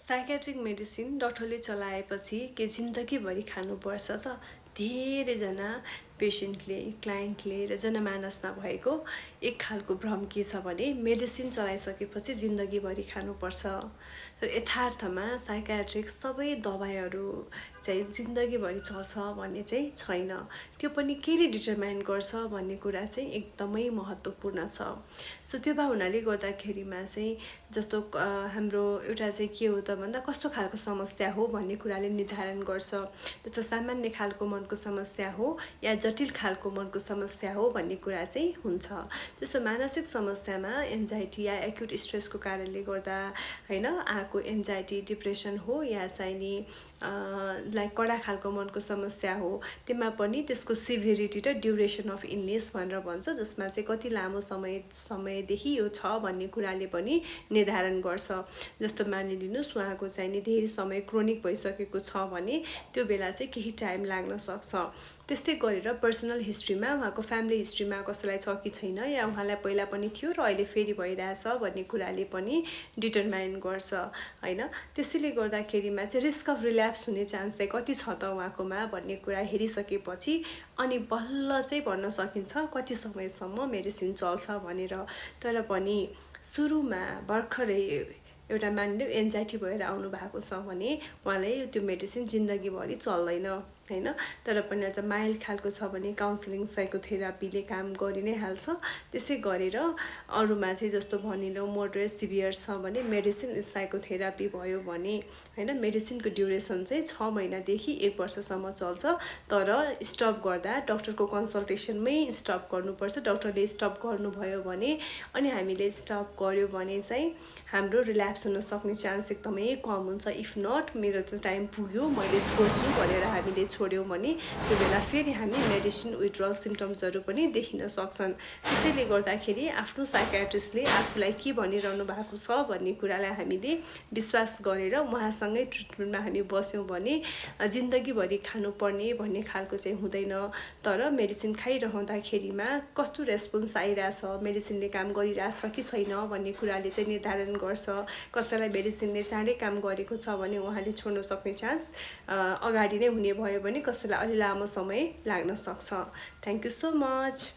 Psychiatric medicine डक्टरले चलाएपछि के जिन्दगीभरि खानुपर्छ त? धेरैजना पेसेन्टले, क्लाइन्टले र जनमानसमा भएको एक खालको भ्रम के छ भने मेडिसिन चलाइसकेपछि जिन्दगीभरि खानुपर्छ। तर यथार्थमा साइकेट्रिक सबै दबाईहरू चाहिँ जिन्दगीभरि चल्छ भन्ने चाहिँ छैन। त्यो पनि केले डिटरमाइन गर्छ भन्ने कुरा चाहिँ एकदमै महत्त्वपूर्ण छ। सो त्यो भए हुनाले गर्दाखेरिमा चाहिँ जस्तो हाम्रो एउटा चाहिँ के हो त भन्दा कस्तो खालको समस्या हो भन्ने कुराले निर्धारण गर्छ। जस्तो सामान्य खालको मनको समस्या हो या जटिल खालको मनको समस्या हो भन्ने कुरा चाहिँ हुन्छ। जस्तो मानसिक समस्यामा एन्जाइटी या एक्युट स्ट्रेसको कारणले गर्दा हैन आएको एन्जाइटी डिप्रेसन हो या चाहिँ नि लाइक कडा खालको मनको समस्या हो, त्यसमा पनि त्यसको सिभिरिटी र ड्युरेसन अफ इलनेस भनेर भन्छ, जसमा चाहिँ कति लामो समयदेखि यो छ भन्ने कुराले पनि निर्धारण गर्छ। जस्तो मानिलिनुहोस् उहाँको चाहिँ नि धेरै समय क्रोनिक भइसकेको छ भने त्यो बेला चाहिँ केही टाइम लाग्न सक्छ। त्यस्तै गरेर पर्सनल हिस्ट्रीमा उहाँको फ्यामिली हिस्ट्रीमा कसैलाई छ कि छैन या उहाँलाई पहिला पनि थियो र अहिले फेरि भइरहेछ भन्ने कुराले पनि डिटरमाइन गर्छ हैन। त्यसैले गर्दाखेरिमा चाहिँ रिस्क अफ रिल्याप्स हुने चान्स चाहिँ कति छ त उहाँकोमा भन्ने कुरा हेरिसकेपछि अनि बल्ल चाहिँ भन्न सकिन्छ कति समयसम्म मेडिसिन चल्छ भनेर। तर पनि सुरुमा भर्खरै एउटा मानिलियो एन्जाइटी भएर आउनु भएको छ भने उहाँलाई त्यो मेडिसिन जिन्दगीभरि चल्दैन हैन। तर पनि अझ माइल्ड खालको छ भने काउन्सिलिङ साइकोथेरापीले काम गरि नै हाल्छ। त्यसै गरेर अरूमा चाहिँ जस्तो भनिलो मोडरेट सिभियर छ भने मेडिसिन साइकोथेरापी भयो भने हैन मेडिसिनको ड्युरेसन चाहिँ 6 महिनादेखि 1 वर्षसम्म चल्छ। तर स्टप गर्दा डक्टरको कन्सल्टेसनमै स्टप गर्नुपर्छ। डक्टरले स्टप गर्नुभयो भने अनि हामीले स्टप गर्यो भने चाहिँ हाम्रो रिल्याप्स हुन सक्ने चान्स एकदमै कम हुन्छ। इफ नट मेरो त टाइम पुग्यो मैले छोड्छु भनेर हामीले छोड्यौँ भने त्यो बेला फेरि हामी मेडिसिन विथड्रल सिम्टम्सहरू पनि देखिन सक्छन्। त्यसैले गर्दाखेरि आफ्नो साइकियाट्रिस्टले आफूलाई के भनिरहनु भएको छ भन्ने कुरालाई हामीले विश्वास गरेर उहाँसँगै ट्रिटमेन्टमा हामी बस्यौँ भने जिन्दगीभरि खानुपर्ने भन्ने खालको चाहिँ हुँदैन। तर मेडिसिन खाइरहँदाखेरिमा कस्तो रेस्पोन्स आइरहेछ, मेडिसिनले काम गरिरहेछ कि छैन भन्ने कुराले चाहिँ निर्धारण गर्छ। कसैलाई मेडिसिनले चाँडै काम गरेको छ भने उहाँले छोड्न सक्ने चान्स अगाडि नै हुने भयो भने कसैलाई अलि लामो समय लाग्न सक्छ। Thank you so much.